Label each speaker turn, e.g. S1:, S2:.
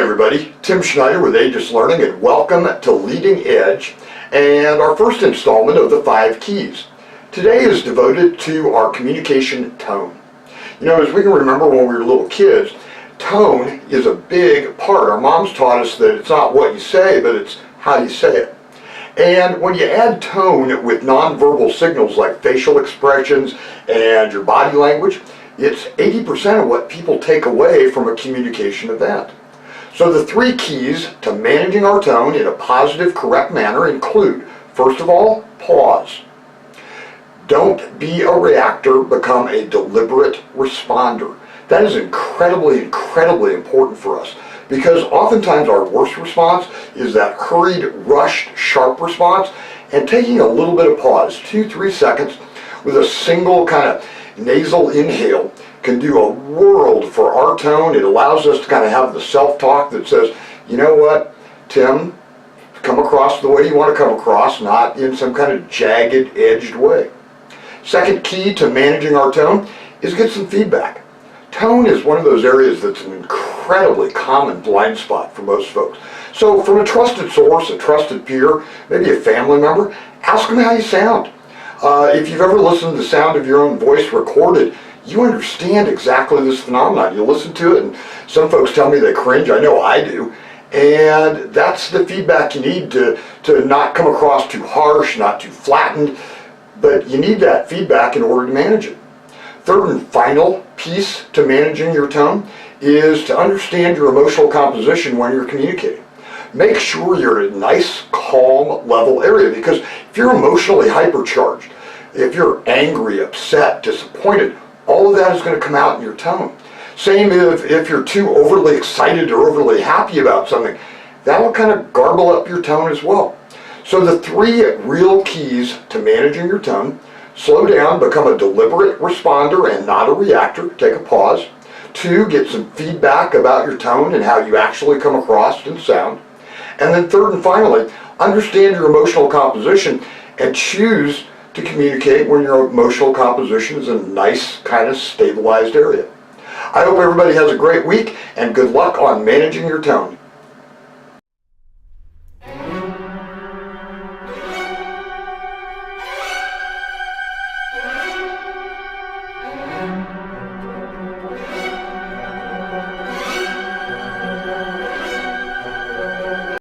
S1: everybody, Tim Schneider with Aegis Learning, and welcome to Leading Edge and our first installment of the 5 keys. Today is devoted to our communication tone. You know, as we can remember when we were little kids, tone is a big part. Our moms taught us that it's not what you say, but it's how you say it. And when you add tone with nonverbal signals like facial expressions and your body language, it's 80% of what people take away from a communication event. So the 3 keys to managing our tone in a positive, correct manner include, first of all, pause. Don't be a reactor, become a deliberate responder. That is incredibly important for us, because oftentimes our worst response is that hurried, rushed, sharp response, and taking a little bit of pause, 2-3 seconds, with a single kind of nasal inhale can do a world for our tone. It allows us to kind of have the self-talk that says, you know what, Tim, come across the way you want to come across, not in some kind of jagged, edged way. Second key to managing our tone is get some feedback. Tone is one of those areas that's an incredibly common blind spot for most folks. So from a trusted source, a trusted peer, maybe a family member, ask them how you sound. If you've ever listened to the sound of your own voice recorded, you understand exactly this phenomenon. You listen to it, and some folks tell me they cringe. I know I do. And that's the feedback you need to not come across too harsh, not too flattened, but you need that feedback in order to manage it. Third and final piece to managing your tone is to understand your emotional composition when you're communicating. Make sure you're in a nice, calm, level area, because if you're emotionally hypercharged, if you're angry, upset, disappointed, all of that is going to come out in your tone. Same if you're too overly excited or overly happy about something, that will kind of garble up your tone as well. So the 3 real keys to managing your tone: slow down, become a deliberate responder and not a reactor, take a pause. 2, get some feedback about your tone and how you actually come across and sound. And then third and finally, understand your emotional composition and choose to communicate when your emotional composition is in a nice, kind of stabilized area. I hope everybody has a great week, and good luck on managing your tone.